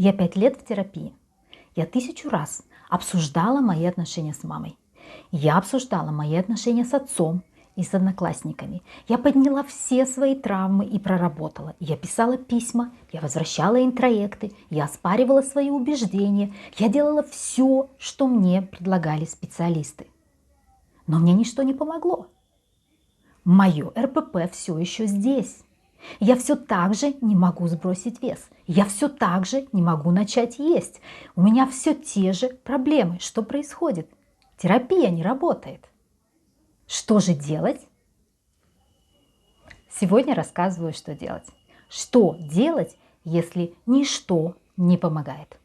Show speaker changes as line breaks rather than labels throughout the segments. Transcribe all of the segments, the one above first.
Я 5 лет в терапии. Я 1000 раз обсуждала мои отношения с мамой. Я обсуждала мои отношения с отцом и с одноклассниками. Я подняла все свои травмы и проработала. Я писала письма, я возвращала интроекты, я оспаривала свои убеждения. Я делала все, что мне предлагали специалисты. Но мне ничто не помогло. Мое РПП все еще здесь. Я все так же не могу сбросить вес. Я все так же не могу начать есть. У меня все те же проблемы. Что происходит? Терапия не работает. Что же делать? Сегодня рассказываю, что делать. Что делать, если ничто не помогает?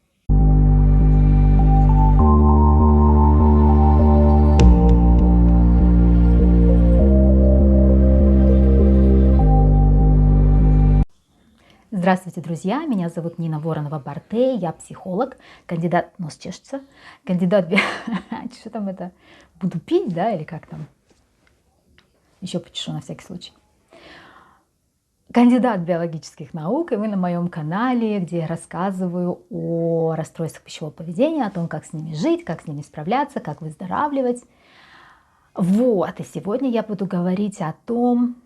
Здравствуйте, друзья! Меня зовут Нина Воронова-Барте, я психолог, кандидат, нос чешется, кандидат, что там это, буду пить, да, или как там, еще почешу на всякий случай. Кандидат биологических наук, и вы на моем канале, где я рассказываю о расстройствах пищевого поведения, о том, как с ними жить, как с ними справляться, как выздоравливать. Вот, и сегодня я буду говорить о том,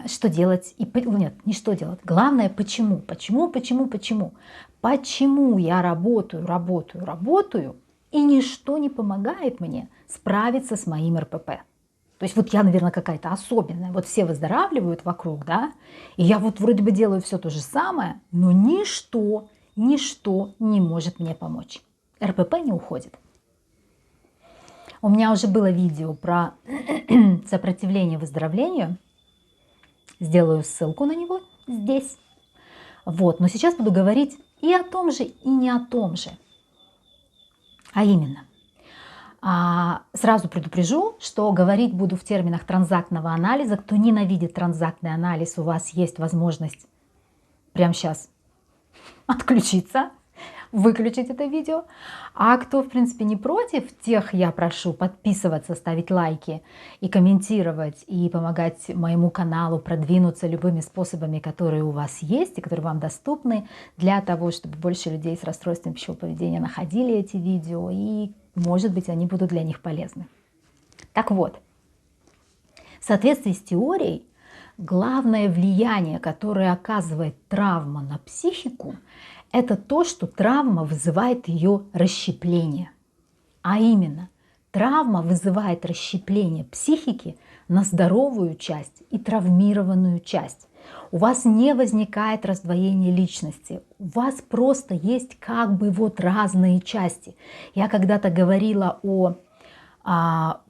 что делать, нет, не что делать, главное почему. Почему я работаю, и ничто не помогает мне справиться с моим РПП. То есть вот я, наверное, какая-то особенная, вот все выздоравливают вокруг, да, и я вот вроде бы делаю все то же самое, но ничто не может мне помочь. РПП не уходит. У меня уже было видео про сопротивление выздоровлению. Сделаю ссылку на него здесь. Вот. Но сейчас буду говорить и о том же, и не о том же. А именно, сразу предупрежу, что говорить буду в терминах транзактного анализа. Кто ненавидит транзактный анализ, у вас есть возможность прямо сейчас отключиться, выключить это видео. А кто, в принципе, не против, тех я прошу подписываться, ставить лайки и комментировать, и помогать моему каналу продвинуться любыми способами, которые у вас есть и которые вам доступны, для того, чтобы больше людей с расстройством пищевого поведения находили эти видео, и, может быть, они будут для них полезны. Так вот, в соответствии с теорией, главное влияние, которое оказывает травма на психику, это то, что травма вызывает ее расщепление. А именно, травма вызывает расщепление психики на здоровую часть и травмированную часть. У вас не возникает раздвоение личности, у вас просто есть как бы вот разные части. Я когда-то говорила о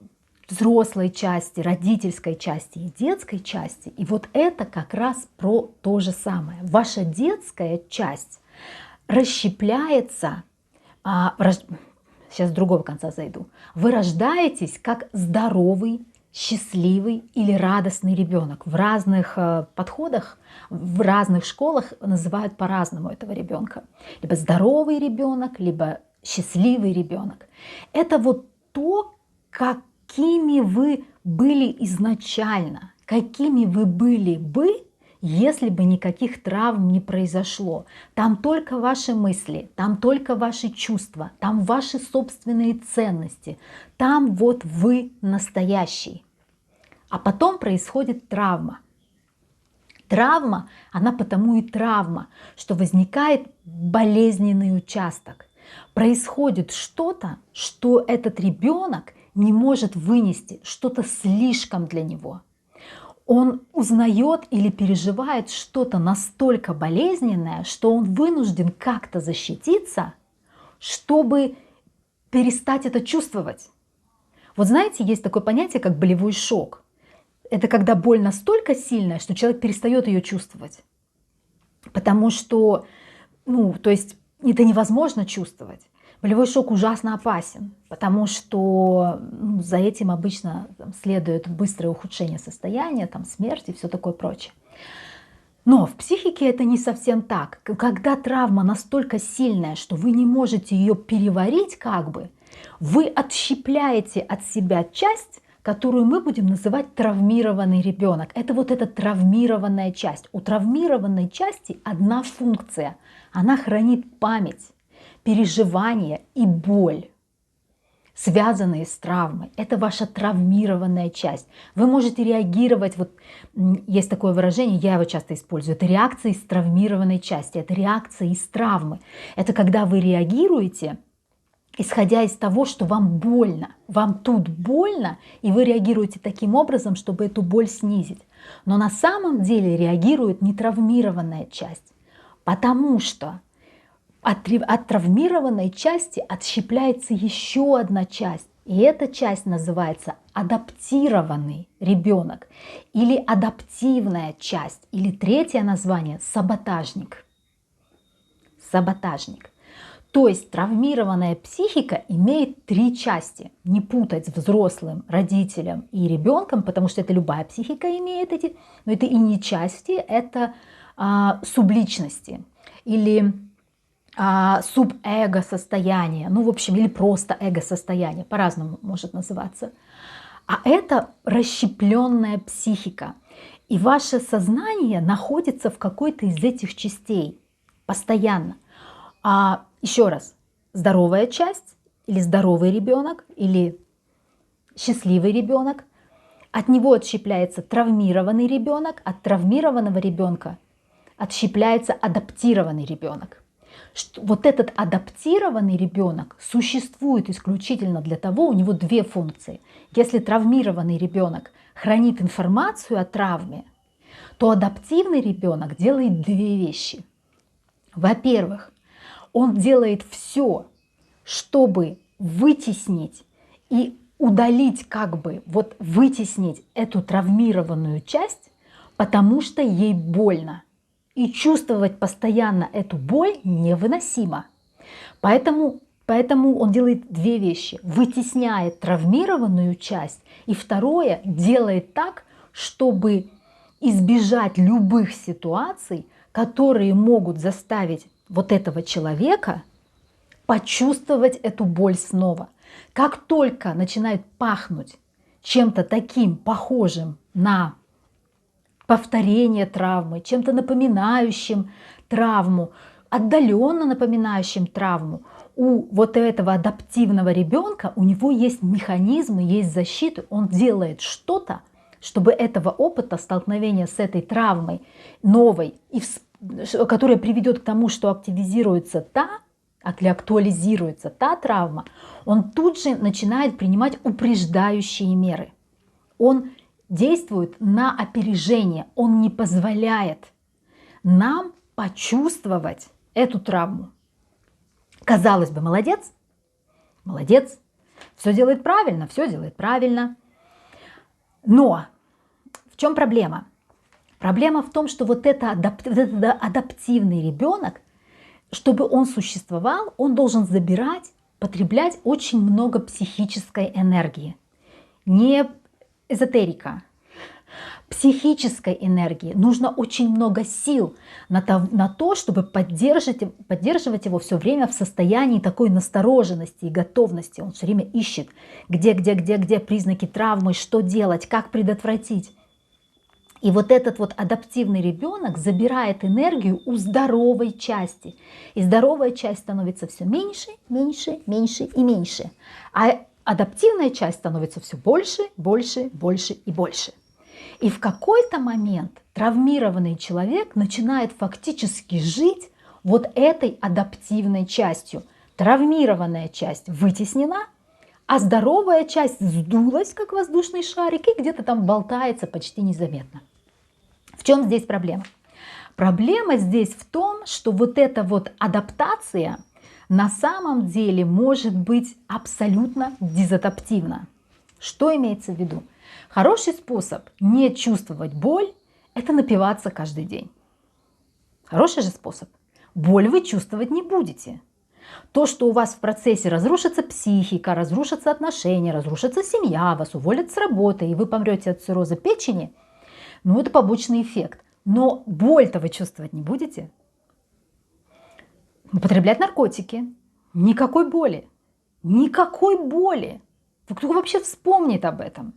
взрослой части, родительской части и детской части, и вот это как раз про то же самое. Ваша детская часть расщепляется, сейчас с другого конца зайду, вы рождаетесь как здоровый, счастливый или радостный ребенок. В разных подходах, в разных школах называют по-разному этого ребенка. Либо здоровый ребенок, либо счастливый ребенок. Это вот то, какими вы были изначально, какими вы были бы, если бы никаких травм не произошло. Там только ваши мысли, там только ваши чувства, там ваши собственные ценности, там вот вы настоящий. А потом происходит травма. Травма, она потому и травма, что возникает болезненный участок. Происходит что-то, что этот ребенок не может вынести, что-то слишком для него. Он узнает или переживает что-то настолько болезненное, что он вынужден как-то защититься, чтобы перестать это чувствовать. Вот знаете, есть такое понятие, как болевой шок. Это когда боль настолько сильная, что человек перестает ее чувствовать. Потому что, то есть это невозможно чувствовать. Болевой шок ужасно опасен, потому что за этим обычно следует быстрое ухудшение состояния, смерть и все такое прочее. Но в психике это не совсем так. Когда травма настолько сильная, что вы не можете ее переварить, вы отщепляете от себя часть, которую мы будем называть травмированный ребенок. Это вот эта травмированная часть. У травмированной части одна функция. Она хранит память, переживания и боль, связанные с травмой. Это ваша травмированная часть. Вы можете реагировать, вот есть такое выражение, я его часто использую, это реакция из травмированной части, это реакция из травмы. Это когда вы реагируете, исходя из того, что вам больно. Вам тут больно, и вы реагируете таким образом, чтобы эту боль снизить. Но на самом деле реагирует не травмированная часть, потому что от травмированной части отщепляется еще одна часть. И эта часть называется адаптированный ребенок или адаптивная часть. Или третье название – саботажник. Саботажник. То есть травмированная психика имеет три части. Не путать с взрослым, родителем и ребенком, потому что это любая психика имеет эти, но это и не части, это субличности или субэго состояние, ну в общем, или просто эго состояние, по-разному может называться. А это расщепленная психика. И ваше сознание находится в какой-то из этих частей постоянно. Еще раз, здоровая часть или здоровый ребенок, или счастливый ребенок, от него отщепляется травмированный ребенок, от травмированного ребенка отщепляется адаптированный ребенок. Вот этот адаптированный ребенок существует исключительно для того, у него две функции. Если травмированный ребенок хранит информацию о травме, то адаптивный ребенок делает две вещи. Во-первых, он делает все, чтобы вытеснить и удалить, вот вытеснить эту травмированную часть, потому что ей больно. И чувствовать постоянно эту боль невыносимо. Поэтому он делает две вещи. Вытесняет травмированную часть. И второе, делает так, чтобы избежать любых ситуаций, которые могут заставить вот этого человека почувствовать эту боль снова. Как только начинает пахнуть чем-то таким похожим на повторение травмы, чем-то напоминающим травму, отдаленно напоминающим травму, у вот этого адаптивного ребенка у него есть механизмы, есть защиты, он делает что-то, чтобы этого опыта столкновения с этой травмой новой, которая приведет к тому, что активизируется актуализируется та травма, он тут же начинает принимать упреждающие меры. Он действует на опережение, он не позволяет нам почувствовать эту травму. Казалось бы, молодец, молодец, все делает правильно. Но в чем проблема? Проблема в том, что вот этот адаптивный ребенок, чтобы он существовал, он должен потреблять очень много психической энергии. Не эзотерика, психической энергии. Нужно очень много сил на то, чтобы поддерживать его все время в состоянии такой настороженности и готовности. Он все время ищет, где признаки травмы, что делать, как предотвратить. И вот этот вот адаптивный ребенок забирает энергию у здоровой части. И здоровая часть становится все меньше и меньше. А адаптивная часть становится все больше и больше. И в какой-то момент травмированный человек начинает фактически жить вот этой адаптивной частью. Травмированная часть вытеснена, а здоровая часть сдулась, как воздушный шарик, и где-то там болтается почти незаметно. В чем здесь проблема? Проблема здесь в том, что вот эта вот адаптация на самом деле может быть абсолютно дезадаптивна. Что имеется в виду? Хороший способ не чувствовать боль – это напиваться каждый день. Хороший же способ. Боль вы чувствовать не будете. То, что у вас в процессе разрушится психика, разрушатся отношения, разрушится семья, вас уволят с работы, и вы помрете от цирроза печени, ну это побочный эффект. Но боль-то вы чувствовать не будете. Употреблять наркотики. Никакой боли. Никакой боли. Кто вообще вспомнит об этом?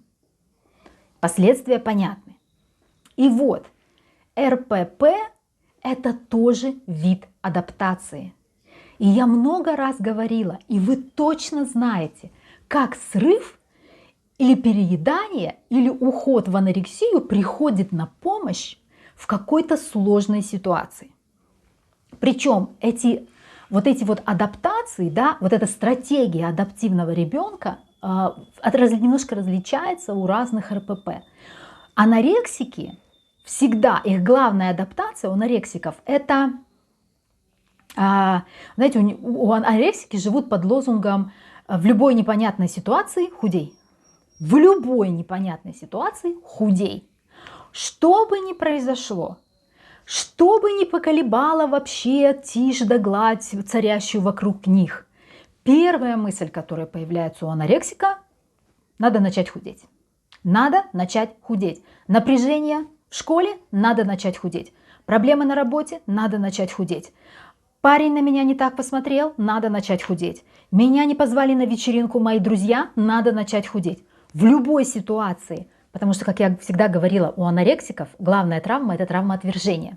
Последствия понятны. И вот, РПП – это тоже вид адаптации. И я много раз говорила, и вы точно знаете, как срыв или переедание, или уход в анорексию приходит на помощь в какой-то сложной ситуации. Причем эти адаптации, да, вот эта стратегия адаптивного ребенка немножко различается у разных РПП. Анорексики всегда, их главная адаптация у анорексиков – это, знаете, у анорексики живут под лозунгом «в любой непонятной ситуации худей». В любой непонятной ситуации худей. Что бы ни произошло, что бы ни поколебало вообще тишь да гладь, царящую вокруг них, первая мысль, которая появляется у анорексика – надо начать худеть. Надо начать худеть. Напряжение в школе – надо начать худеть. Проблемы на работе – надо начать худеть. Парень на меня не так посмотрел – надо начать худеть. Меня не позвали на вечеринку мои друзья – надо начать худеть. В любой ситуации. Потому что, как я всегда говорила, у анорексиков главная травма – это травма отвержения.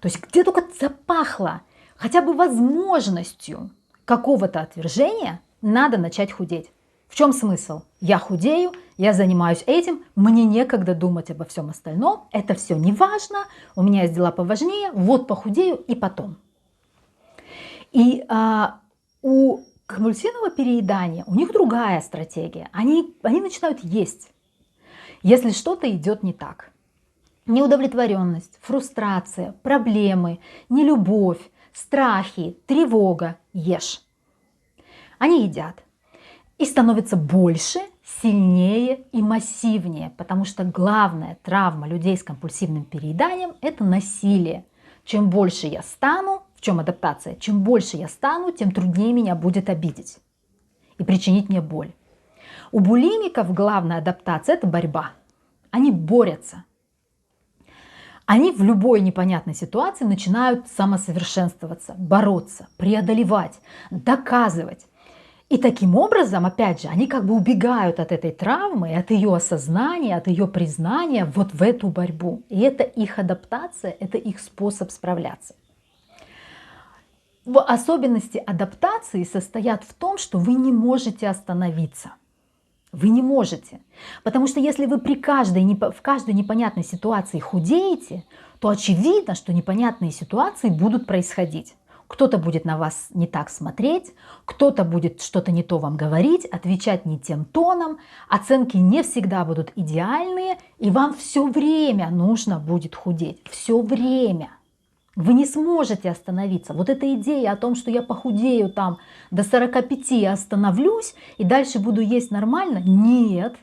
То есть где только запахло хотя бы возможностью какого-то отвержения, надо начать худеть. В чем смысл? Я худею, я занимаюсь этим, мне некогда думать обо всем остальном, это все не важно, у меня есть дела поважнее, вот похудею и потом. И у компульсивного переедания у них другая стратегия. Они начинают есть, если что-то идет не так. Неудовлетворенность, фрустрация, проблемы, нелюбовь, страхи, тревога – ешь. Они едят и становятся больше, сильнее и массивнее, потому что главная травма людей с компульсивным перееданием – это насилие. Чем больше я стану, в чем адаптация, чем больше я стану, тем труднее меня будет обидеть и причинить мне боль. У булимиков главная адаптация – это борьба. Они борются. Они в любой непонятной ситуации начинают самосовершенствоваться, бороться, преодолевать, доказывать. И таким образом, опять же, они как бы убегают от этой травмы, от ее осознания, от ее признания вот в эту борьбу. И это их адаптация, это их способ справляться. Особенности адаптации состоят в том, что вы не можете остановиться. Вы не можете. Потому что если вы в каждой непонятной ситуации худеете, то очевидно, что непонятные ситуации будут происходить. Кто-то будет на вас не так смотреть, кто-то будет что-то не то вам говорить, отвечать не тем тоном, оценки не всегда будут идеальные, и вам все время нужно будет худеть. Все время. Вы не сможете остановиться. Вот эта идея о том, что я похудею там до 45 и остановлюсь, и дальше буду есть нормально, нет.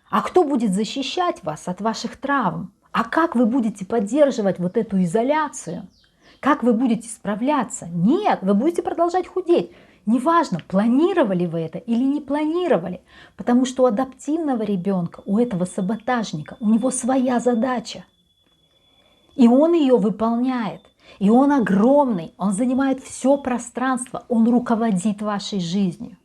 А кто будет защищать вас от ваших травм? А как вы будете поддерживать вот эту изоляцию? Как вы будете справляться? Нет, вы будете продолжать худеть. Неважно, планировали вы это или не планировали. Потому что у адаптивного ребенка, у этого саботажника, у него своя задача. И он ее выполняет. И он огромный, он занимает все пространство, он руководит вашей жизнью.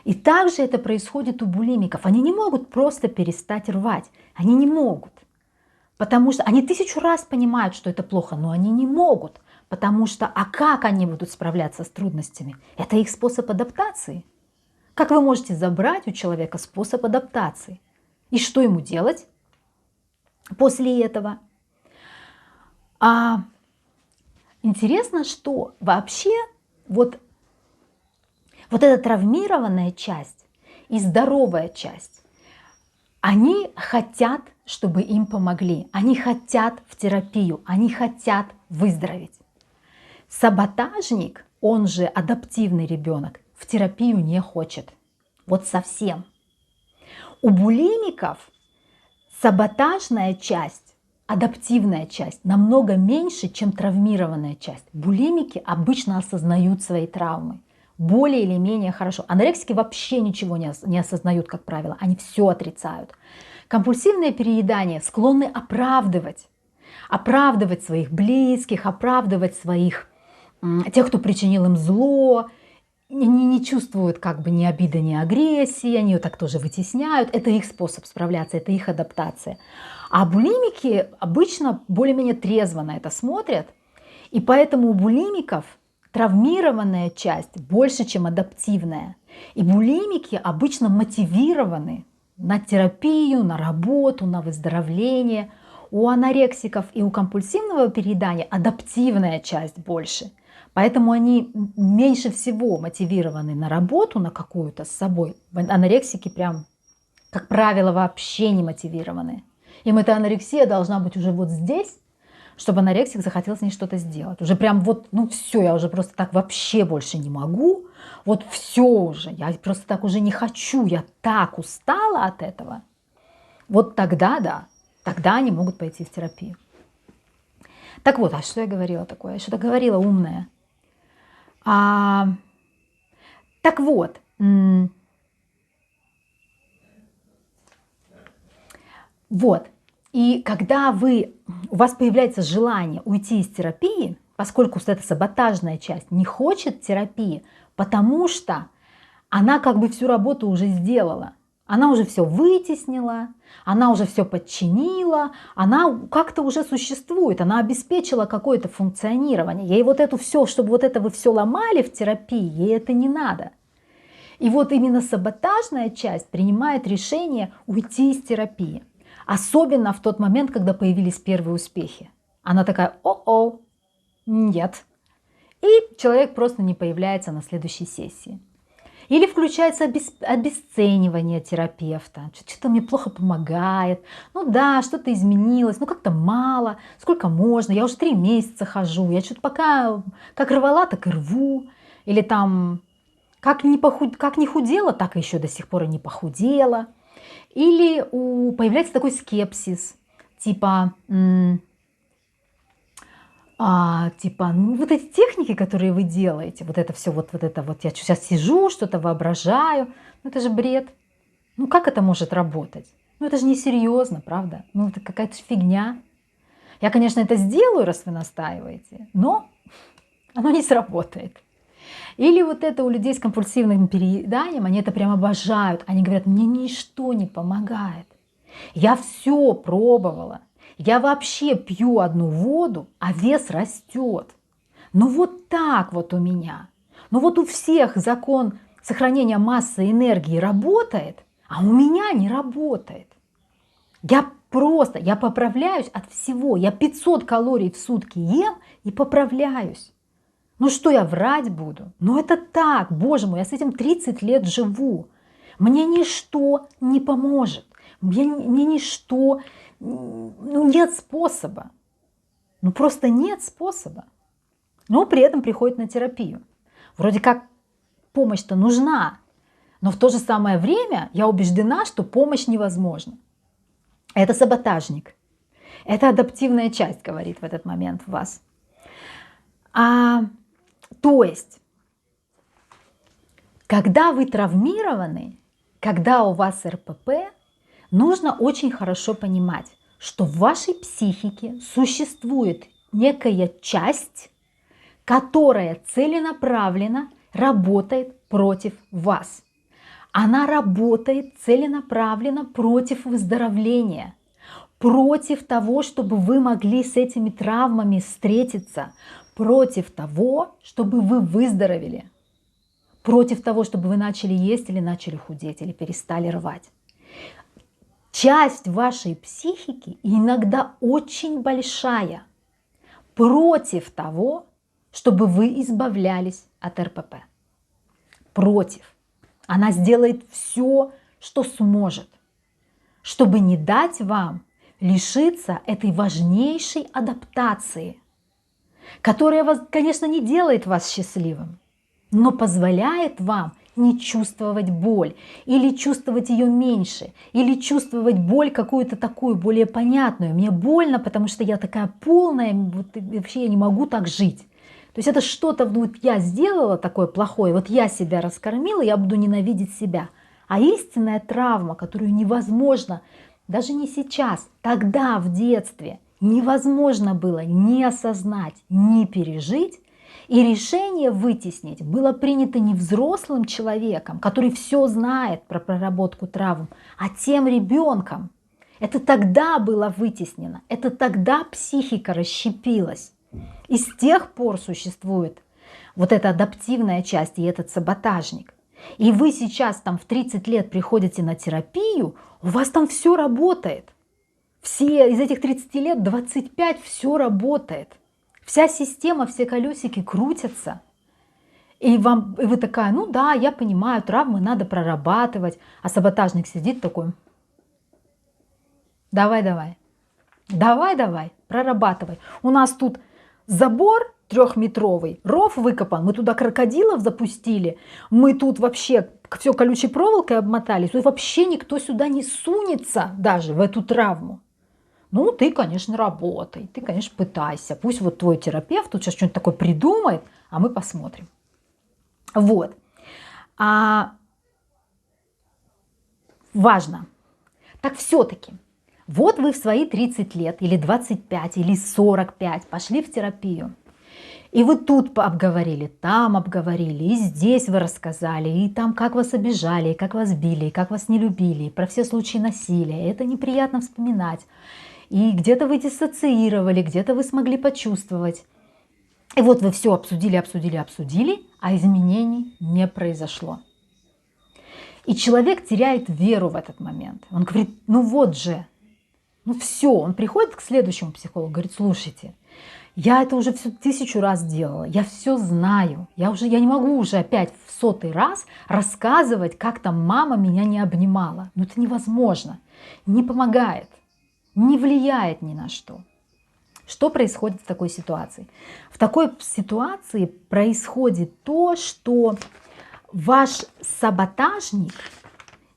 И также это происходит у булимиков. Они не могут просто перестать рвать. Они не могут. Потому что они 1000 раз понимают, что это плохо, но они не могут. Потому что, а как они будут справляться с трудностями? Это их способ адаптации. Как вы можете забрать у человека способ адаптации? И что ему делать после этого? Интересно, что вообще вот эта травмированная часть и здоровая часть, они хотят, чтобы им помогли, они хотят в терапию, они хотят выздороветь. Саботажник, он же адаптивный ребенок, в терапию не хочет. Вот совсем. У булимиков саботажная часть, адаптивная часть намного меньше, чем травмированная часть. Булимики обычно осознают свои травмы более или менее хорошо. Анорексики вообще ничего не осознают, как правило, они все отрицают. Компульсивное переедание склонны оправдывать своих близких, оправдывать тех, кто причинил им зло. они не чувствуют как бы ни обиды, ни агрессии, они ее так тоже вытесняют. Это их способ справляться, это их адаптация. А булимики обычно более-менее трезво на это смотрят, и поэтому у булимиков травмированная часть больше, чем адаптивная. И булимики обычно мотивированы на терапию, на работу, на выздоровление. У анорексиков и у компульсивного переедания адаптивная часть больше. Поэтому они меньше всего мотивированы на работу, на какую-то с собой. Анорексики прям, как правило, вообще не мотивированы. Им эта анорексия должна быть уже вот здесь, чтобы анорексик захотел с ней что-то сделать. Уже прям вот, ну все, я уже просто так вообще больше не могу. Вот все уже, я просто так уже не хочу, я так устала от этого. Вот тогда, да, тогда они могут пойти в терапию. Так вот, а что я говорила такое? Я что-то говорила умное. Так вот, вот. И когда у вас появляется желание уйти из терапии, поскольку эта саботажная часть не хочет терапии, потому что она как бы всю работу уже сделала. Она уже все вытеснила, она уже все подчинила, она как-то уже существует, она обеспечила какое-то функционирование. Ей вот это все, чтобы вот это вы все ломали в терапии, ей это не надо. И вот именно саботажная часть принимает решение уйти из терапии. Особенно в тот момент, когда появились первые успехи. Она такая: о-о, нет. И человек просто не появляется на следующей сессии. Или включается обесценивание терапевта. Что-то мне плохо помогает. Ну да, что-то изменилось, ну как-то мало. Сколько можно? Я уже 3 месяца хожу. Я что-то пока как рвала, так и рву. Или там как не худела, так и еще до сих пор и не похудела. Или появляется такой скепсис, типа, ну, вот эти техники, которые вы делаете, вот это все, вот это вот, я сейчас сижу, что-то воображаю, ну это же бред. Ну как это может работать? Ну это же несерьезно, правда? Ну это какая-то фигня. Я, конечно, это сделаю, раз вы настаиваете, но оно не сработает. Или вот это у людей с компульсивным перееданием, они это прям обожают. Они говорят: мне ничто не помогает. Я все пробовала. Я вообще пью одну воду, а вес растет. Ну вот так вот у меня. Ну вот у всех закон сохранения массы и энергии работает, а у меня не работает. Я поправляюсь от всего. Я 500 калорий в сутки ем и поправляюсь. Ну что я врать буду? Ну это так, боже мой, я с этим 30 лет живу. Мне ничто не поможет. Мне ничто, ну нет способа. Ну просто нет способа. Но при этом приходит на терапию. Вроде как помощь-то нужна, но в то же самое время я убеждена, что помощь невозможна. Это саботажник. Это адаптивная часть, говорит в этот момент в вас. То есть, когда вы травмированы, когда у вас РПП, нужно очень хорошо понимать, что в вашей психике существует некая часть, которая целенаправленно работает против вас. Она работает целенаправленно против выздоровления, против того, чтобы вы могли с этими травмами встретиться, против того, чтобы вы выздоровели, против того, чтобы вы начали есть или начали худеть, или перестали рвать. Часть вашей психики, иногда очень большая, против того, чтобы вы избавлялись от РПП. Против. Она сделает все, что сможет, чтобы не дать вам лишиться этой важнейшей адаптации, которая, конечно, не делает вас счастливым, но позволяет вам не чувствовать боль, или чувствовать ее меньше, или чувствовать боль какую-то такую более понятную. Мне больно, потому что я такая полная, вот, вообще я не могу так жить. То есть это что-то, вот я сделала такое плохое, вот я себя раскормила, я буду ненавидеть себя. А истинная травма, которую невозможно, даже не сейчас, тогда в детстве невозможно было ни осознать, ни пережить, И решение вытеснить было принято не взрослым человеком, который все знает про проработку травм, а тем ребенком. Это тогда было вытеснено, это тогда психика расщепилась. И с тех пор существует вот эта адаптивная часть и этот саботажник. И вы сейчас там в 30 лет приходите на терапию, у вас там все работает. Все из этих 30 лет 25 все работает. Вся система, все колесики крутятся. И вы такая, ну да, я понимаю, травмы надо прорабатывать. А саботажник сидит такой, давай, прорабатывай. У нас тут забор 3-метровый, ров выкопан, мы туда крокодилов запустили, мы тут вообще все колючей проволокой обмотали, тут вообще никто сюда не сунется даже в эту травму. Ну, ты, конечно, работай, ты, конечно, пытайся. Пусть вот твой терапевт тут сейчас что-нибудь такое придумает, а мы посмотрим. Вот. Важно. Так все-таки, вот вы в свои 30 лет, или 25, или 45 пошли в терапию. И вы тут обговорили, там обговорили, и здесь вы рассказали, и там как вас обижали, и как вас били, и как вас не любили, и про все случаи насилия. Это неприятно вспоминать. И где-то вы диссоциировали, где-то вы смогли почувствовать. И вот вы все обсудили, а изменений не произошло. И человек теряет веру в этот момент. Он говорит, ну вот же, ну все. Он приходит к следующему психологу, говорит, слушайте, я это уже 1000 раз делала, я все знаю, я не могу уже опять в 100-й раз рассказывать, как там мама меня не обнимала. Ну это невозможно, не помогает. Не влияет ни на что. Что происходит в такой ситуации? В такой ситуации происходит то, что ваш саботажник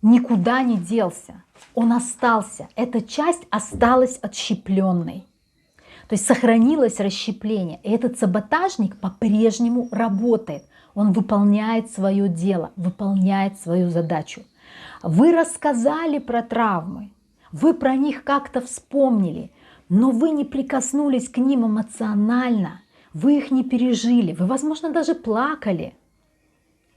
никуда не делся. Он остался. Эта часть осталась отщепленной. То есть сохранилось расщепление. И этот саботажник по-прежнему работает. Он выполняет свое дело, выполняет свою задачу. Вы рассказали про травмы. Вы про них как-то вспомнили, но вы не прикоснулись к ним эмоционально, вы их не пережили, вы, возможно, даже плакали.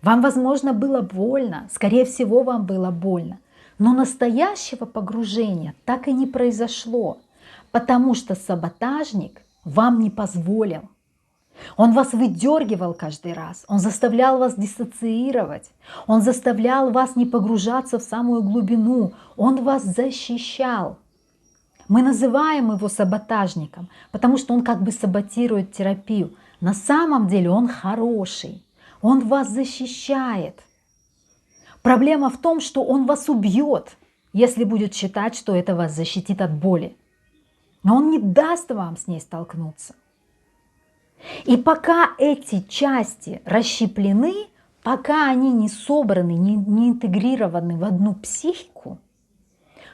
Вам, возможно, было больно, скорее всего, вам было больно. Но настоящего погружения так и не произошло, потому что саботажник вам не позволил. Он вас выдергивал каждый раз, он заставлял вас диссоциировать, он заставлял вас не погружаться в самую глубину, он вас защищал. Мы называем его саботажником, потому что он как бы саботирует терапию. На самом деле он хороший, он вас защищает. Проблема в том, что он вас убьет, если будет считать, что это вас защитит от боли. Но он не даст вам с ней столкнуться. И пока эти части расщеплены, пока они не собраны, не интегрированы в одну психику,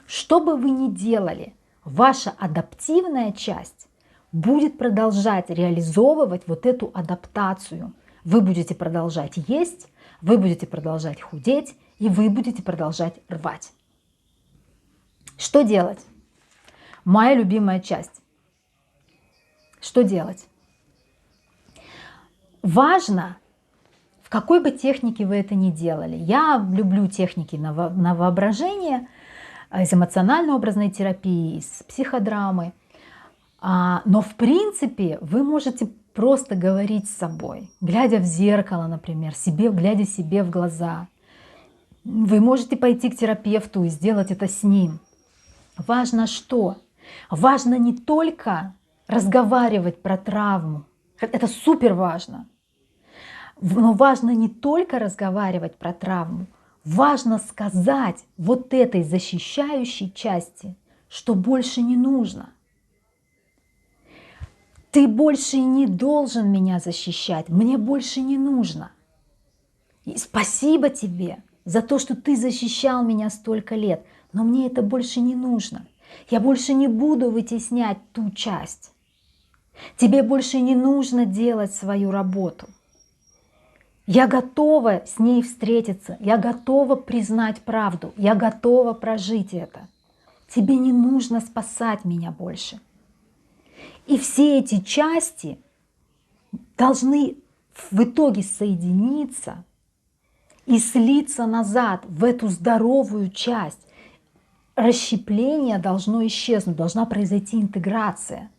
что бы вы ни делали, ваша адаптивная часть будет продолжать реализовывать вот эту адаптацию. Вы будете продолжать есть, вы будете продолжать худеть, и вы будете продолжать рвать. Что делать? Моя любимая часть. Что делать? Важно, в какой бы технике вы это ни делали. Я люблю техники на воображение, из эмоционально-образной терапии, из психодрамы. Но в принципе вы можете просто говорить с собой, глядя в зеркало, например, глядя себе в глаза. Вы можете пойти к терапевту и сделать это с ним. Важно что? Важно не только разговаривать про травму. Это супер важно. Но важно не только разговаривать про травму, важно сказать вот этой защищающей части, что больше не нужно. Ты больше не должен меня защищать, мне больше не нужно. И спасибо тебе за то, что ты защищал меня столько лет, но мне это больше не нужно. Я больше не буду вытеснять ту часть. Тебе больше не нужно делать свою работу. Я готова с ней встретиться, я готова признать правду, я готова прожить это. Тебе не нужно спасать меня больше. И все эти части должны в итоге соединиться и слиться назад в эту здоровую часть. Расщепление должно исчезнуть, должна произойти интеграция.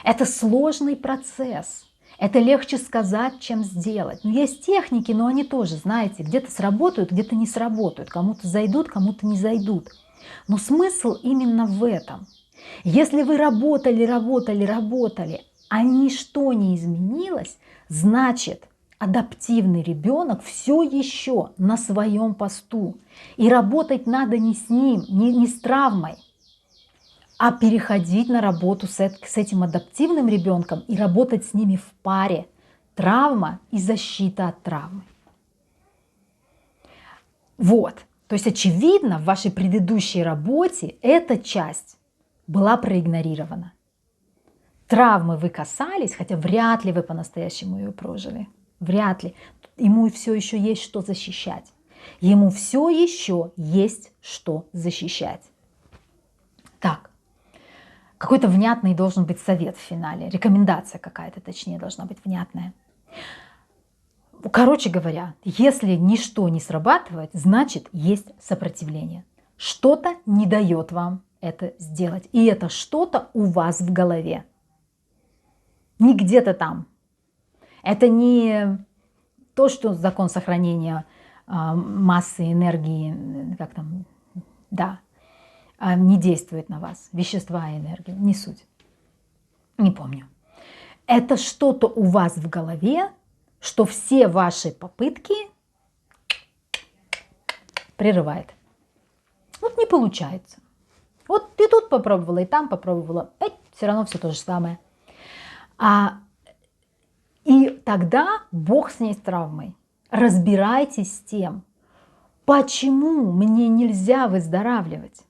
Это сложный процесс. Это легче сказать, чем сделать. Но есть техники, но они тоже, знаете, где-то сработают, где-то не сработают. Кому-то зайдут, кому-то не зайдут. Но смысл именно в этом. Если вы работали, а ничто не изменилось, значит, адаптивный ребенок все еще на своем посту. И работать надо не с ним, не с травмой, а переходить на работу с этим адаптивным ребенком и работать с ними в паре. Травма и защита от травмы. Вот. То есть, очевидно, в вашей предыдущей работе эта часть была проигнорирована. Травмы вы касались, хотя вряд ли вы по-настоящему ее прожили. Вряд ли. Ему все еще есть что защищать. Ему все еще есть что защищать. Так. Какой-то внятный должен быть совет в финале. Рекомендация какая-то, точнее, должна быть внятная. Короче говоря, если ничто не срабатывает, значит, есть сопротивление. Что-то не дает вам это сделать. И это что-то у вас в голове. Не где-то там. Это не то, что закон сохранения массы, энергии, как там, да, не действует на вас. Вещества и энергия, не суть. Не помню. Это что-то у вас в голове, что все ваши попытки прерывает. Вот не получается. Вот ты тут попробовала, и там попробовала. Все равно все то же самое. И тогда Бог с ней, с травмой. Разбирайтесь с тем, почему мне нельзя выздоравливать.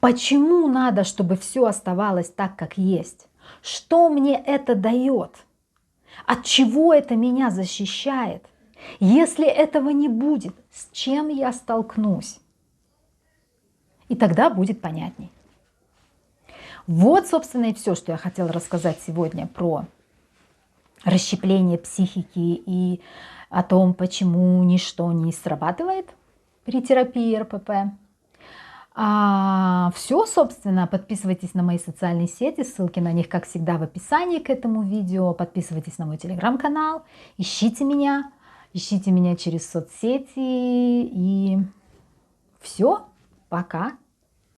Почему надо, чтобы все оставалось так, как есть? Что мне это дает? От чего это меня защищает? Если этого не будет, с чем я столкнусь? И тогда будет понятней. Вот, собственно, и все, что я хотела рассказать сегодня про расщепление психики и о том, почему ничто не срабатывает при терапии РПП. Все, собственно, подписывайтесь на мои социальные сети, ссылки на них, как всегда, в описании к этому видео. Подписывайтесь на мой телеграм-канал, ищите меня через соцсети. И все, пока.